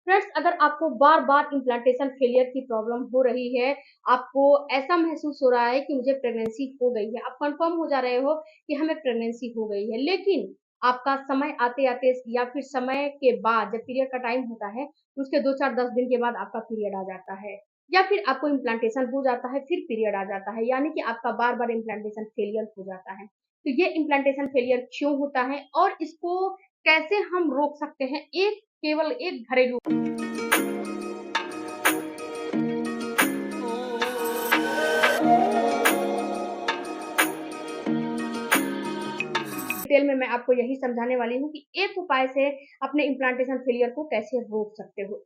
Friends, अगर आपको बार बार implantation failure की प्रॉब्लम हो रही है, आपको ऐसा महसूस हो रहा है कि मुझे प्रेगनेंसी हो गई है, आप कंफर्म हो जा रहे हो कि हमें प्रेगनेंसी हो गई है, लेकिन आपका समय आते आते या फिर समय के बाद जब पीरियड का टाइम होता है, उसके 2 4 10 दिन के बाद आपका पीरियड आ जाता है, या फिर आपको इम्प्लांटेशन हो जाता है फिर पीरियड आ जाता है, यानी कि आपका बार बार इम्प्लांटेशन फेलियर हो जाता है। तो ये इम्प्लांटेशन फेलियर क्यों होता है और इसको कैसे हम रोक सकते हैं, केवल एक घरेलू डिटेल में मैं आपको यही समझाने वाली हूँ कि एक उपाय से अपने इम्प्लांटेशन फेलियर को कैसे रोक सकते हो।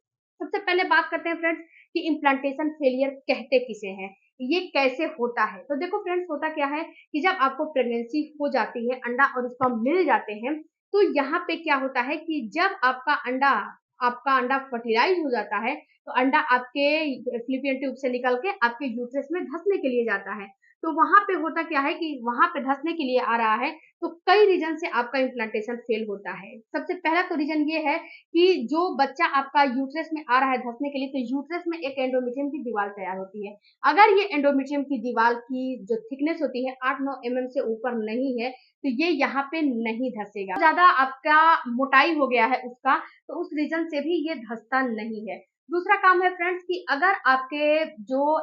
सबसे पहले बात करते हैं फ्रेंड्स कि इम्प्लांटेशन फेलियर कहते किसे हैं, ये कैसे होता है। तो देखो फ्रेंड्स, होता क्या है कि जब आपको प्रेगनेंसी हो जाती है, अंडा और स्पर्म मिल जाते हैं, तो यहाँ पे क्या होता है कि जब आपका अंडा फर्टिलाइज हो जाता है, तो अंडा आपके फ्लिपियन ट्यूब से निकल के आपके यूट्रस में धंसने के लिए जाता है। तो वहां पे होता क्या है कि वहां पे धंसने के लिए आ रहा है, तो कई रीजन से आपका इम्प्लांटेशन फेल होता है। सबसे पहला तो रीजन ये है कि जो बच्चा आपका यूट्रस में आ रहा है धंसने के लिए, तो यूट्रस में एक एंडोमेट्रियम की दीवार तैयार होती है। अगर ये एंडोमेट्रियम की दीवार की जो थिकनेस होती है 8-9 mm से ऊपर नहीं है, तो ये यहाँ पे नहीं धंसेगा। ज्यादा आपका मोटाई हो गया है उसका, तो उस रीजन से भी ये धंसता नहीं है। दूसरा काम है फ्रेंड्स कि अगर आपके जो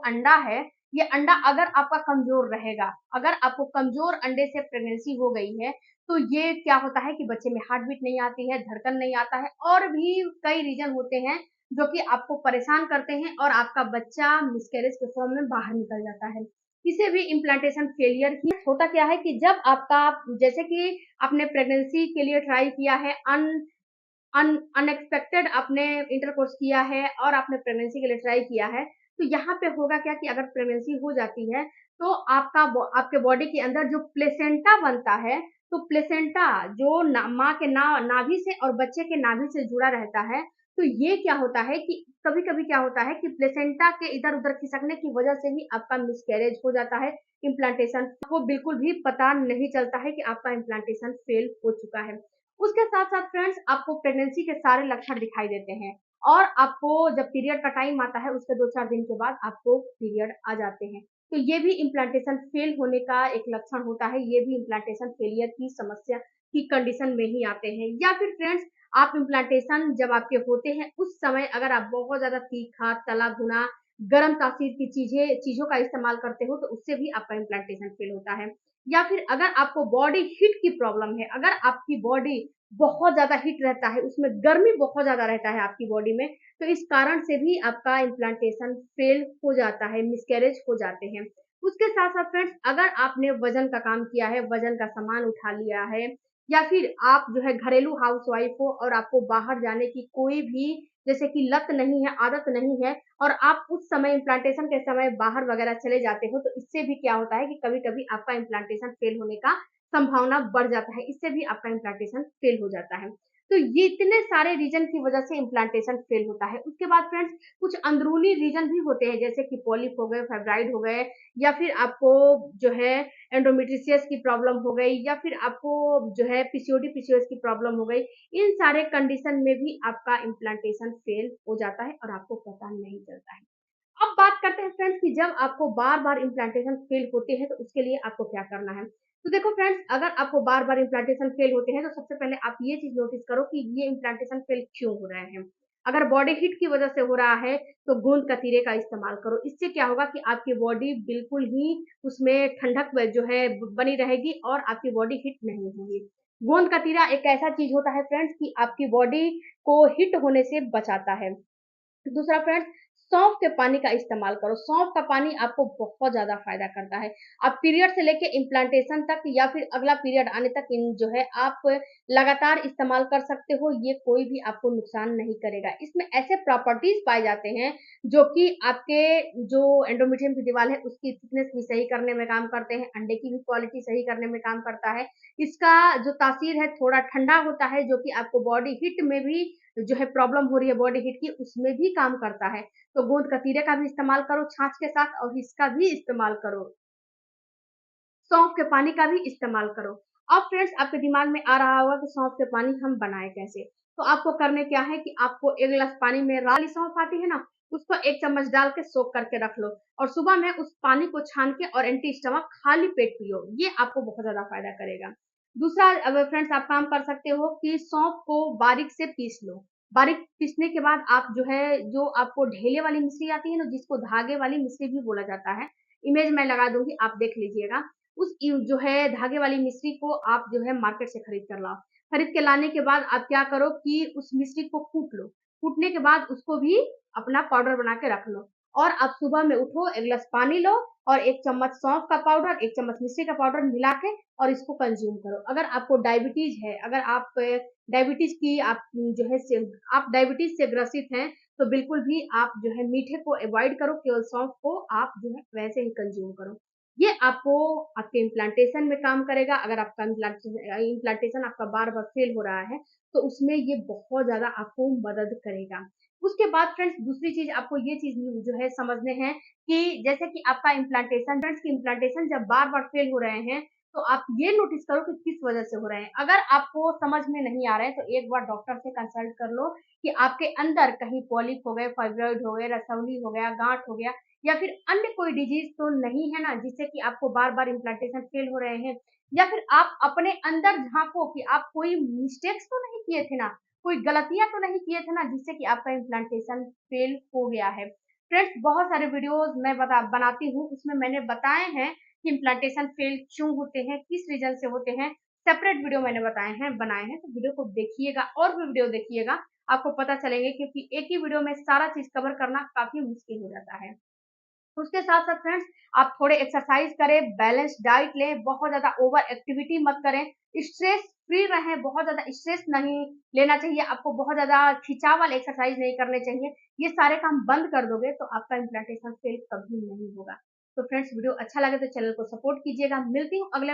अंडा है, ये अंडा अगर आपका कमजोर रहेगा, अगर आपको कमजोर अंडे से प्रेगनेंसी हो गई है, तो ये क्या होता है कि बच्चे में हार्ट बीट नहीं आती है, धड़कन नहीं आता है, और भी कई रीजन होते हैं जो कि आपको परेशान करते हैं और आपका बच्चा मिसकैरेज के फॉर्म में बाहर निकल जाता है। इसे भी इम्प्लांटेशन फेलियर ही होता क्या है कि जब आपका, जैसे कि आपने प्रेगनेंसी के लिए ट्राई किया है, अनएक्सपेक्टेड आपने इंटरकोर्स किया है और आपने प्रेगनेंसी के लिए ट्राई किया है, तो यहाँ पे होगा क्या कि अगर प्रेगनेंसी हो जाती है, तो आपके बॉडी के अंदर जो प्लेसेंटा बनता है, तो प्लेसेंटा जो माँ के नाभि से और बच्चे के नाभि से जुड़ा रहता है, तो ये क्या होता है कि कभी कभी क्या होता है कि प्लेसेंटा के इधर उधर खिसकने की वजह से ही आपका मिसकैरेज हो जाता है। इम्प्लांटेशन को बिल्कुल भी पता नहीं चलता है कि आपका इम्प्लांटेशन फेल हो चुका है। उसके साथ साथ फ्रेंड्स, आपको प्रेगनेंसी के सारे लक्षण दिखाई देते हैं, और आपको जब पीरियड का टाइम आता है उसके 2 4 दिन के बाद आपको पीरियड आ जाते हैं, तो ये भी इम्प्लांटेशन फेल होने का एक लक्षण होता है। ये भी इम्प्लांटेशन फेलियर की समस्या की कंडीशन में ही आते हैं। या फिर फ्रेंड्स, आप इम्प्लांटेशन जब आपके होते हैं उस समय अगर आप बहुत ज्यादा तीखा, तला भुना, गर्म तासीर की चीजों का इस्तेमाल करते हो, तो उससे भी आपका इम्प्लांटेशन फेल होता है। या फिर अगर आपको बॉडी हीट की प्रॉब्लम है, अगर आपकी बॉडी बहुत ज्यादा हीट रहता है, उसमें गर्मी बहुत ज्यादा रहता है आपकी बॉडी में, तो इस कारण से भी आपका इम्प्लांटेशन फेल हो जाता है, मिसकैरेज हो जाते हैं। उसके साथ साथ फ्रेंड्स, अगर आपने वजन का काम किया है, वजन का सामान उठा लिया है, या फिर आप जो है घरेलू हाउसवाइफ हो और आपको बाहर जाने की कोई भी जैसे कि लत नहीं है, आदत नहीं है, और आप उस समय इम्प्लांटेशन के समय बाहर वगैरह चले जाते हो, तो इससे भी क्या होता है कि कभी कभी आपका इम्प्लांटेशन फेल होने का संभावना बढ़ जाता है, इससे भी आपका इम्प्लांटेशन फेल हो जाता है। तो ये इतने सारे रीजन की वजह से इम्प्लांटेशन फेल होता है। उसके बाद फ्रेंड्स, कुछ अंदरूनी रीजन भी होते हैं, जैसे कि पॉलिप हो गए, फाइब्राइड हो गए, या फिर आपको जो है एंडोमेट्रियस की प्रॉब्लम हो गई, या फिर आपको जो है पीसीओडी पीसीओएस की प्रॉब्लम हो गई। इन सारे कंडीशन में भी आपका इम्प्लांटेशन फेल हो जाता है और आपको पता नहीं चलता है। अब बात करते हैं फ्रेंड्स कि जब आपको बार बार इम्प्लांटेशन फेल होते हैं, तो उसके लिए आपको क्या करना है। तो देखो फ्रेंड्स, अगर आपको बार बार इम्प्लांटेशन फेल होते हैं, तो सबसे पहले आप ये चीज नोटिस करो कि ये इम्प्लांटेशन फेल क्यों हो रहे हैं। अगर बॉडी हीट की वजह से हो रहा है, तो गोंद कतीरे का इस्तेमाल करो। इससे क्या होगा कि आपकी बॉडी बिल्कुल ही उसमें ठंडक जो है बनी रहेगी और आपकी बॉडी हिट नहीं होगी। गोंद कतीरा एक ऐसा चीज होता है फ्रेंड्स कि आपकी बॉडी को हिट होने से बचाता है। दूसरा फ्रेंड्स, सौंफ के पानी का इस्तेमाल करो। सौंफ का पानी आपको बहुत ज्यादा फायदा करता है। आप पीरियड से लेके इम्प्लांटेशन तक या फिर अगला पीरियड आने तक इन जो है आप लगातार इस्तेमाल कर सकते हो, ये कोई भी आपको नुकसान नहीं करेगा। इसमें ऐसे प्रॉपर्टीज पाए जाते हैं जो कि आपके जो एंडोमेट्रियम की दीवार है उसकी थिकनेस भी सही करने में काम करते हैं, अंडे की भी क्वालिटी सही करने में काम करता है। इसका जो तासीर है थोड़ा ठंडा होता है, जो कि आपको बॉडी हीट में भी जो है प्रॉब्लम हो रही है बॉडी हीट की, उसमें भी काम करता है। तो गोंद कतीरे का भी इस्तेमाल करो छाछ के साथ, और इसका भी इस्तेमाल करो, सौंफ के पानी का भी इस्तेमाल करो। अब फ्रेंड्स, आपके दिमाग में आ रहा होगा कि सौंफ के पानी हम बनाए कैसे। तो आपको करने क्या है कि आपको 1 गिलास पानी में राली सौंफ आती है ना, उसको 1 चम्मच डाल के सोक करके रख लो और सुबह में उस पानी को छान के और एंटी स्टमक खाली पेट पियो। ये आपको बहुत ज़्यादा फ़ायदा करेगा। दूसरा फ्रेंड्स आप काम कर सकते हो कि सौंफ को बारीक से पीस लो। बारीक पीसने के बाद आप जो है, जो आपको ढेले वाली मिश्री आती है ना, जिसको धागे वाली मिश्री भी बोला जाता है, इमेज मैं लगा दूँगी, आप देख लीजिएगा। उस जो है धागे वाली मिश्री को आप जो है मार्केट से खरीद कर लाओ। खरीद के लाने के बाद आप क्या करो कि उस मिश्री को कूट लो। कूटने के बाद उसको भी अपना पाउडर बना के रख लो और आप सुबह में उठो, 1 गिलास पानी लो और 1 चम्मच सौंफ का पाउडर, 1 चम्मच मिश्री का पाउडर मिला के और इसको कंज्यूम करो। अगर आपको डायबिटीज़ है, अगर आप डायबिटीज़ की आप जो है से आप डायबिटीज़ से ग्रसित हैं, तो बिल्कुल भी आप जो है मीठे को अवॉइड करो, केवल सौंफ को आप जो है वैसे ही कंज्यूम करो। ये आपको आपके इम्प्लांटेशन में काम करेगा। अगर आपका इम्प्लांटेशन आपका बार-बार फेल हो रहा है, तो उसमें ये बहुत ज़्यादा आपको मदद करेगा। उसके बाद फ्रेंड्स दूसरी चीज़ आपको ये चीज़ जो है समझने हैं कि जैसे कि आपका इम्प्लांटेशन फ्रेंड्स की इम्प्लांटेशन जब बार-बार फेल हो रहे हैं, तो आप ये नोटिस करो कि किस वजह से हो रहे हैं। अगर आपको समझ में नहीं आ रहे हैं, तो एक बार डॉक्टर से कंसल्ट कर लो कि आपके अंदर कहीं पॉलिप हो गए, फाइब्रॉइड हो गए, रसौली हो गया, गाँठ हो गया या फिर अन्य कोई डिजीज़ तो नहीं है ना, जिससे कि आपको बार-बार इम्प्लांटेशन फेल हो रहे हैं। या फिर आप अपने अंदर झाँको कि आप कोई मिस्टेक्स तो नहीं किए थे ना, कोई गलतियाँ तो नहीं किए थे ना, जिससे कि आपका इम्प्लांटेशन फेल हो गया है। फ्रेंड्स बहुत सारे वीडियोज़ मैं बनाती हूँ, उसमें मैंने बताए हैं कि इम्प्लांटेशन फेल क्यों होते हैं, किस रीज़न से होते हैं, सेपरेट वीडियो मैंने बनाए हैं, तो वीडियो को देखिएगा और भी वीडियो देखिएगा, आपको पता चलेंगे क्योंकि एक ही वीडियो में सारा चीज़ कवर करना काफ़ी मुश्किल हो जाता है। उसके साथ-साथ फ्रेंड्स आप थोड़े एक्सरसाइज करें, बैलेंस डाइट लें, बहुत ज़्यादा ओवर एक्टिविटी मत करें, स्ट्रेस फ्री रहें, बहुत ज़्यादा स्ट्रेस नहीं लेना चाहिए, आपको बहुत ज़्यादा खिंचाव वाले एक्सरसाइज नहीं करने चाहिए। ये सारे काम बंद कर दोगे तो आपका इम्प्लांटेशन फेल कभी नहीं होगा। तो फ्रेंड्स वीडियो अच्छा लगे तो चैनल को सपोर्ट कीजिएगा। मिलती हूँ अगले